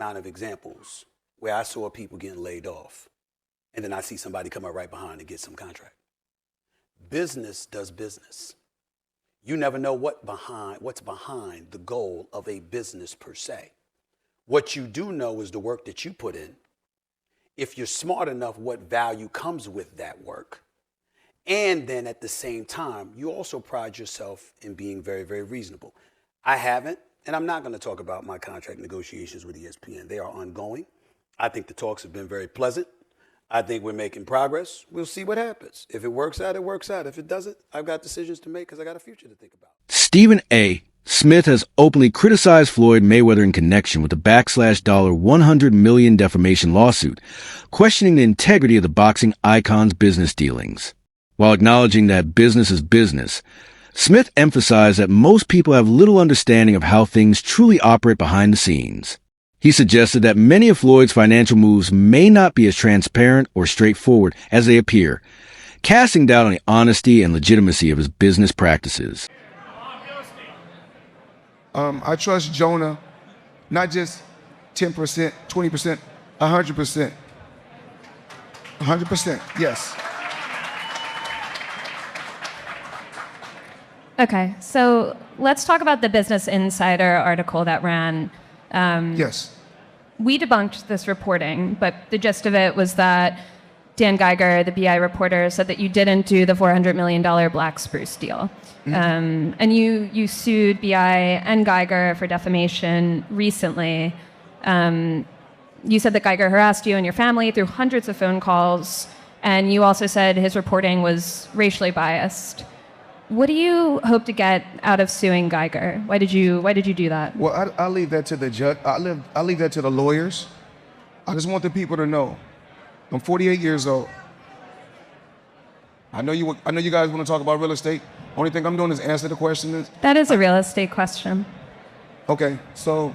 amount of examples where I saw people getting laid off, and then I see somebody come up right behind and get some contract. Business does business. You never know what's behind the goal of a business per se. What you do know is the work that you put in. If you're smart enough, what value comes with that work. And then at the same time, you also pride yourself in being very, very reasonable. I haven't, and I'm not going to talk about my contract negotiations with ESPN. They are ongoing. I think the talks have been very pleasant. I think we're making progress. We'll see what happens. If it works out, it works out. If it doesn't, I've got decisions to make because I got a future to think about. StephenASmith has openly criticized Floyd Mayweather in connection with the $100 million defamation lawsuit, questioning the integrity of the boxing icon's business dealings. While acknowledging that business is business, Smith emphasized that most people have little understanding of how things truly operate behind the scenes. He suggested that many of Floyd's financial moves may not be as transparent or straightforward as they appear, casting doubt on the honesty and legitimacy of his business practices. I trust Jonah, not just 10%, 20%, 100%. 100%, yes. Okay, so let's talk about the Business Insider article that ran. Yes. We debunked this reporting, but the gist of it was that Dan Geiger, the BI reporter, said that you didn't do the $400 million Black Spruce deal. Mm-hmm. And you sued BI and Geiger for defamation recently. You said that Geiger harassed you and your family through hundreds of phone calls, and you also said his reporting was racially biased. What do you hope to get out of suing Geiger? Why did you do that? Well, I'll leave that to the judge. I'll leave that to the lawyers. I just want the people to know. I'm 48 years old. I know you guys want to talk about real estate. Only thing I'm doing is answer the question. That is a real estate question. Okay, so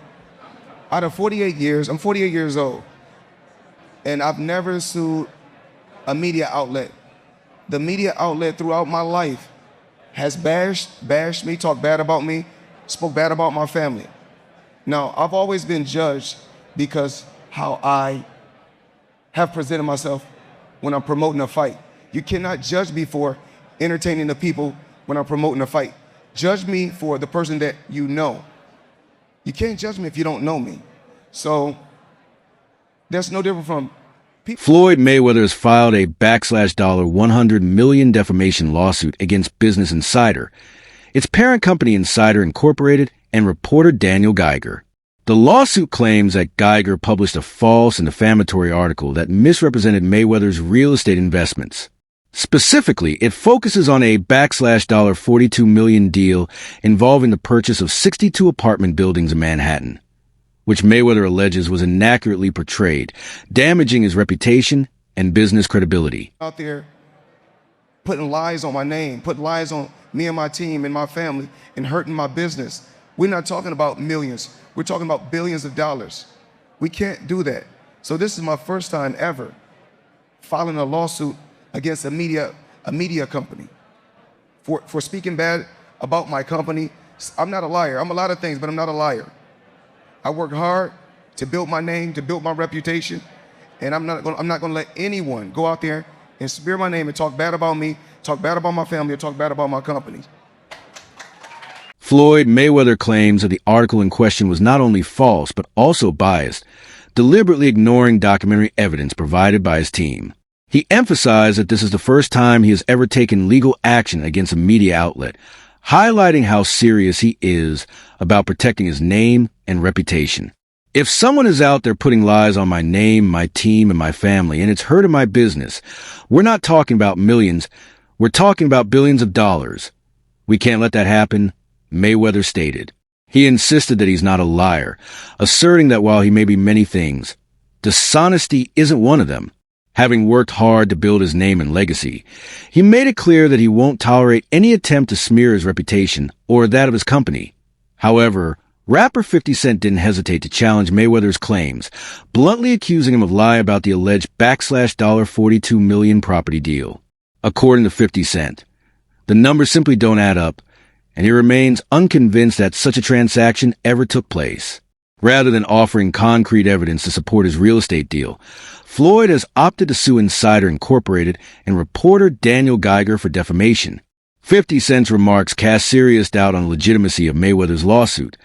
out of 48 years, I'm 48 years old, and I've never sued a media outlet. The media outlet throughout my life has bashed me, talked bad about me, spoke bad about my family. Now, I've always been judged because how I have presented myself when I'm promoting a fight. You cannot judge me for entertaining the people when I'm promoting a fight. Judge me for the person that you know. You can't judge me if you don't know me. So that's no different from Floyd Mayweather has filed a $100 million defamation lawsuit against Business Insider, its parent company Insider Incorporated, and reporter Daniel Geiger. The lawsuit claims that Geiger published a false and defamatory article that misrepresented Mayweather's real estate investments. Specifically, it focuses on a $42 million deal involving the purchase of 62 apartment buildings in Manhattan, which Mayweather alleges was inaccurately portrayed, damaging his reputation and business credibility. Out there putting lies on my name, putting lies on me and my team and my family, and hurting my business. We're not talking about millions. We're talking about billions of dollars. We can't do that. So this is my first time ever filing a lawsuit against a media company for speaking bad about my company. I'm not a liar. I'm a lot of things, but I'm not a liar. I work hard to build my name, to build my reputation, and I'm not going to let anyone go out there and smear my name and talk bad about me, talk bad about my family, or talk bad about my company. Floyd Mayweather claims that the article in question was not only false, but also biased, deliberately ignoring documentary evidence provided by his team. He emphasized that this is the first time he has ever taken legal action against a media outlet, highlighting how serious he is about protecting his name and reputation. If someone is out there putting lies on my name, my team, and my family, and it's hurting my business, we're not talking about millions, we're talking about billions of dollars. We can't let that happen, Mayweather stated. He insisted that he's not a liar, asserting that while he may be many things, dishonesty isn't one of them. Having worked hard to build his name and legacy, he made it clear that he won't tolerate any attempt to smear his reputation or that of his company. However, rapper 50 Cent didn't hesitate to challenge Mayweather's claims, bluntly accusing him of lying about the alleged $42 million property deal. According to 50 Cent, the numbers simply don't add up, and he remains unconvinced that such a transaction ever took place. Rather than offering concrete evidence to support his real estate deal, Floyd has opted to sue Insider Incorporated and reporter Daniel Geiger for defamation. 50 Cent's remarks cast serious doubt on the legitimacy of Mayweather's lawsuit,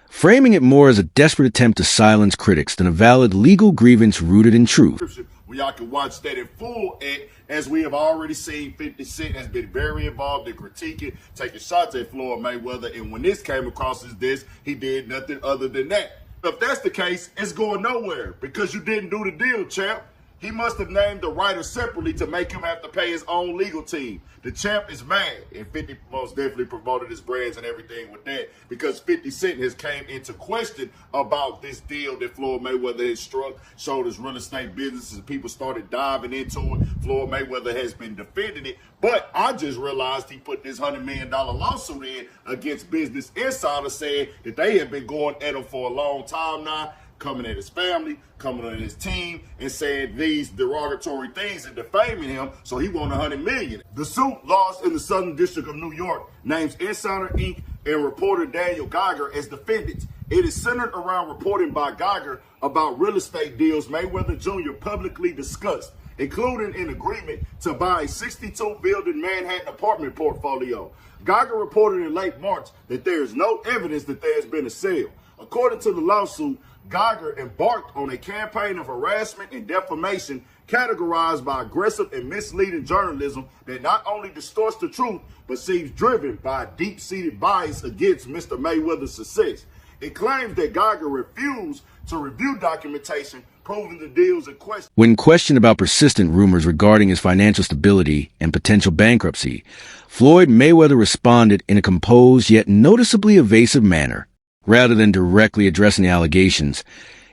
framing it more as a desperate attempt to silence critics than a valid legal grievance rooted in truth. Where y'all can watch that in full. And as we have already seen, 50 Cent has been very involved in critiquing, taking shots at Floyd Mayweather. And when this came across his desk, he did nothing other than that. If that's the case, it's going nowhere because you didn't do the deal, champ. He must have named the writer separately to make him have to pay his own legal team. The champ is mad, and 50 most definitely promoted his brands and everything with that because 50 Cent has came into question about this deal that Floyd Mayweather has struck, showed his real estate businesses, and people started diving into it. Floyd Mayweather has been defending it, but I just realized he put this $100 million lawsuit in against Business Insider saying that they have been going at him for a long time now, coming at his family, coming at his team, and saying these derogatory things and defaming him, so he won $100 million. The suit lost in the Southern District of New York names Insider Inc. and reporter Daniel Geiger as defendants. It is centered around reporting by Geiger about real estate deals Mayweather Jr. publicly discussed, including an agreement to buy a 62-building Manhattan apartment portfolio. Geiger reported in late March that there is no evidence that there has been a sale. According to the lawsuit, Geiger embarked on a campaign of harassment and defamation categorized by aggressive and misleading journalism that not only distorts the truth, but seems driven by a deep-seated bias against Mr. Mayweather's success. It claims that Geiger refused to review documentation proving the deals in question. When questioned about persistent rumors regarding his financial stability and potential bankruptcy, Floyd Mayweather responded in a composed yet noticeably evasive manner. Rather than directly addressing the allegations,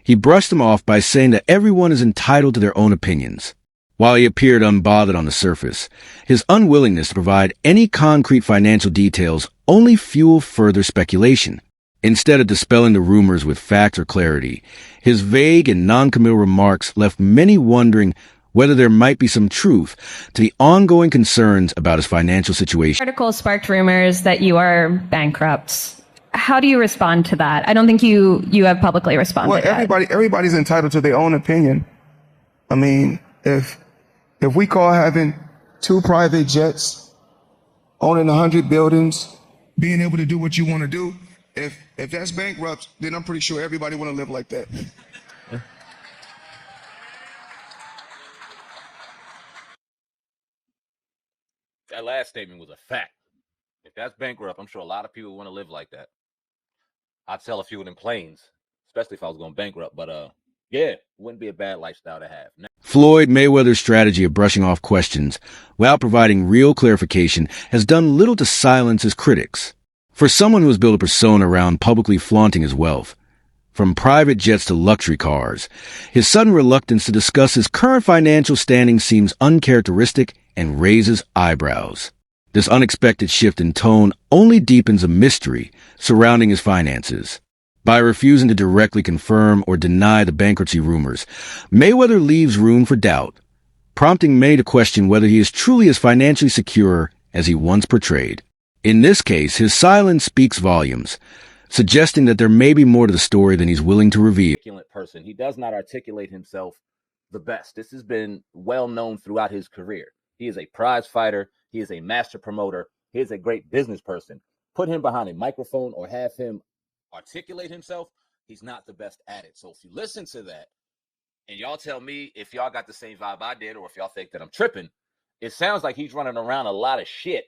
he brushed them off by saying that everyone is entitled to their own opinions. While he appeared unbothered on the surface, his unwillingness to provide any concrete financial details only fueled further speculation. Instead of dispelling the rumors with facts or clarity, his vague and non-committal remarks left many wondering whether there might be some truth to the ongoing concerns about his financial situation. The article sparked rumors that you are bankrupt. How do you respond to that? I don't think you have publicly responded. Well, everybody's entitled to their own opinion. I mean, if we call having 2 private jets, owning 100 buildings, being able to do what you want to do, if that's bankrupt, then I'm pretty sure everybody want to live like that. That last statement was a fact. If that's bankrupt, I'm sure a lot of people want to live like that. I'd sell a few of them planes, especially if I was going bankrupt. But yeah, wouldn't be a bad lifestyle to have. Floyd Mayweather's strategy of brushing off questions without providing real clarification has done little to silence his critics. For someone who has built a persona around publicly flaunting his wealth, from private jets to luxury cars, his sudden reluctance to discuss his current financial standing seems uncharacteristic and raises eyebrows. This unexpected shift in tone only deepens a mystery surrounding his finances. By refusing to directly confirm or deny the bankruptcy rumors, Mayweather leaves room for doubt, prompting many to question whether he is truly as financially secure as he once portrayed. In this case, his silence speaks volumes, suggesting that there may be more to the story than he's willing to reveal. Person. He does not articulate himself the best. This has been well known throughout his career. He is a prize fighter. He is a master promoter. He is a great business person. Put him behind a microphone or have him articulate himself, he's not the best at it. So if you listen to that and y'all tell me if y'all got the same vibe I did or if y'all think that I'm tripping, it sounds like he's running around a lot of shit.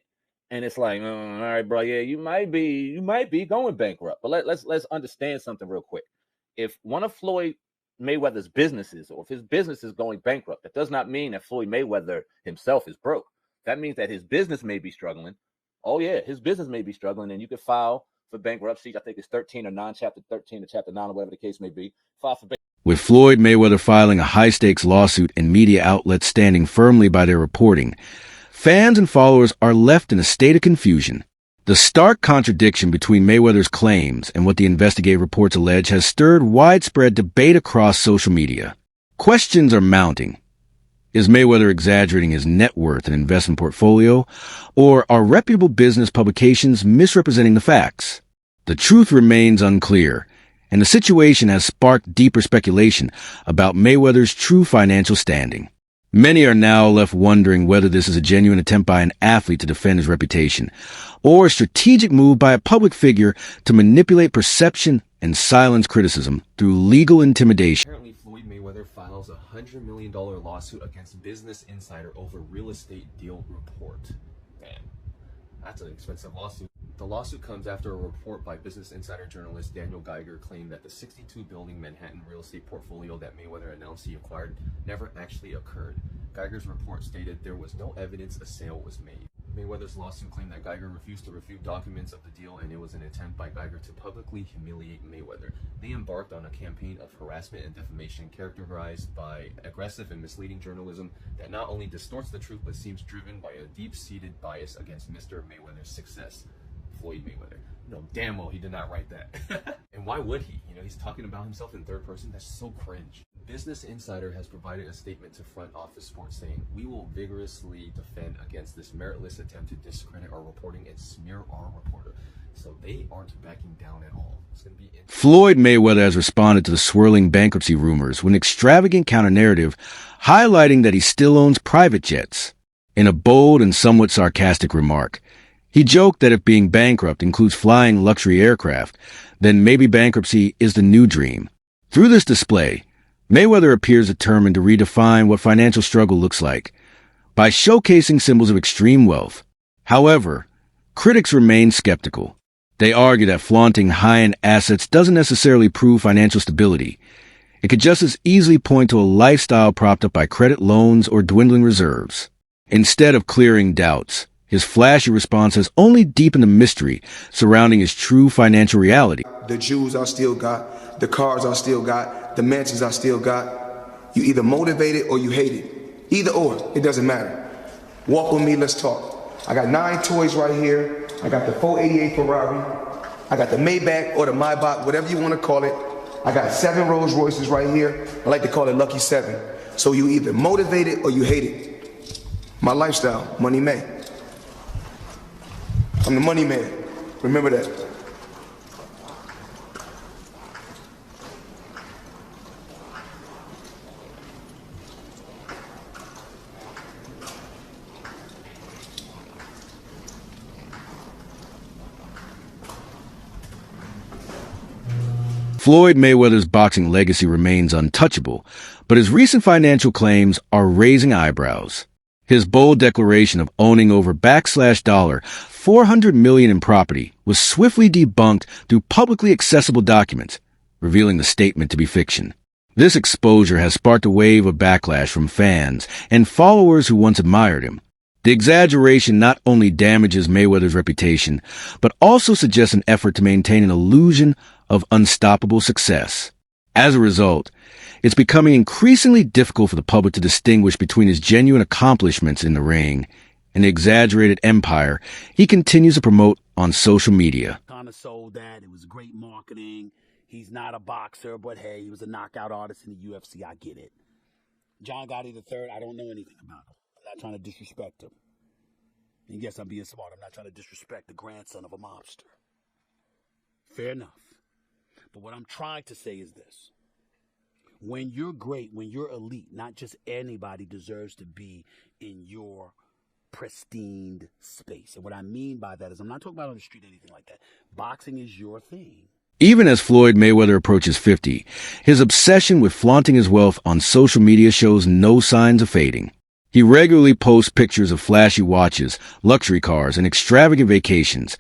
And it's like, all right, bro, yeah, you might be going bankrupt. But let's understand something real quick. If one of Floyd Mayweather's businesses, or if his business is going bankrupt, that does not mean that Floyd Mayweather himself is broke. That means that his business may be struggling. Oh yeah, his business may be struggling, and you could file for bankruptcy. I think it's 13 or 9, chapter 13 or chapter 9, or whatever the case may be. File for bankruptcy. With Floyd Mayweather filing a high-stakes lawsuit and media outlets standing firmly by their reporting, fans and followers are left in a state of confusion. The stark contradiction between Mayweather's claims and what the investigative reports allege has stirred widespread debate across social media. Questions are mounting. Is Mayweather exaggerating his net worth and investment portfolio, or are reputable business publications misrepresenting the facts? The truth remains unclear, and the situation has sparked deeper speculation about Mayweather's true financial standing. Many are now left wondering whether this is a genuine attempt by an athlete to defend his reputation, or a strategic move by a public figure to manipulate perception and silence criticism through legal intimidation. Apparently, Floyd Mayweather files a $100 million lawsuit against Business Insider over real estate deal report. Man, that's an expensive lawsuit. The lawsuit comes after a report by Business Insider journalist Daniel Geiger claimed that the 62-building Manhattan real estate portfolio that Mayweather announced he acquired never actually occurred. Geiger's report stated there was no evidence a sale was made. Mayweather's lawsuit claimed that Geiger refused to refute documents of the deal, and it was an attempt by Geiger to publicly humiliate Mayweather. They embarked on a campaign of harassment and defamation characterized by aggressive and misleading journalism that not only distorts the truth but seems driven by a deep-seated bias against Mr. Mayweather's success. Floyd Mayweather. No, damn well he did not write that. And why would he? He's talking about himself in third person. That's so cringe. Business Insider has provided a statement to Front Office Sports saying, "We will vigorously defend against this meritless attempt to discredit our reporting and smear our reporter." So they aren't backing down at all. It's going to be Floyd Mayweather has responded to the swirling bankruptcy rumors with an extravagant counter-narrative highlighting that he still owns private jets. In a bold and somewhat sarcastic remark, he joked that if being bankrupt includes flying luxury aircraft, then maybe bankruptcy is the new dream. Through this display, Mayweather appears determined to redefine what financial struggle looks like by showcasing symbols of extreme wealth. However, critics remain skeptical. They argue that flaunting high-end assets doesn't necessarily prove financial stability. It could just as easily point to a lifestyle propped up by credit loans or dwindling reserves. Instead of clearing doubts, his flashy response has only deepened the mystery surrounding his true financial reality. The jewels I still got, the cars I still got, the mansions I still got. You either motivate it or you hate it. Either or, it doesn't matter. Walk with me, let's talk. I got 9 toys right here. I got the 488 Ferrari. I got the Maybach or the Maybach, whatever you want to call it. I got 7 Rolls Royces right here. I like to call it Lucky 7. So you either motivate it or you hate it. My lifestyle, money man. I'm the money man. Remember that. Floyd Mayweather's boxing legacy remains untouchable, but his recent financial claims are raising eyebrows. His bold declaration of owning over $400 million in property was swiftly debunked through publicly accessible documents, revealing the statement to be fiction. This exposure has sparked a wave of backlash from fans and followers who once admired him. The exaggeration not only damages Mayweather's reputation, but also suggests an effort to maintain an illusion of unstoppable success. As a result, it's becoming increasingly difficult for the public to distinguish between his genuine accomplishments in the ring and the exaggerated empire he continues to promote on social media. Kind of sold that. It was great marketing. He's not a boxer, but hey, he was a knockout artist in the UFC. I get it. John Gotti III, I don't know anything about him. I'm not trying to disrespect him. And yes, I'm being smart. I'm not trying to disrespect the grandson of a mobster. Fair enough. But what I'm trying to say is this. When you're great, when you're elite, not just anybody deserves to be in your pristine space. And what I mean by that is I'm not talking about on the street or anything like that. Boxing is your thing. Even as Floyd Mayweather approaches 50, his obsession with flaunting his wealth on social media shows no signs of fading. He regularly posts pictures of flashy watches, luxury cars, and extravagant vacations,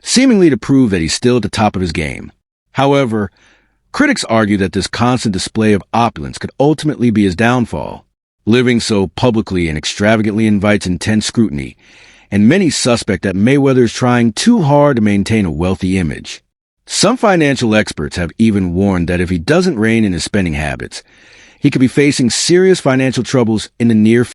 seemingly to prove that he's still at the top of his game. However, critics argue that this constant display of opulence could ultimately be his downfall. Living so publicly and extravagantly invites intense scrutiny, and many suspect that Mayweather is trying too hard to maintain a wealthy image. Some financial experts have even warned that if he doesn't rein in his spending habits, he could be facing serious financial troubles in the near future.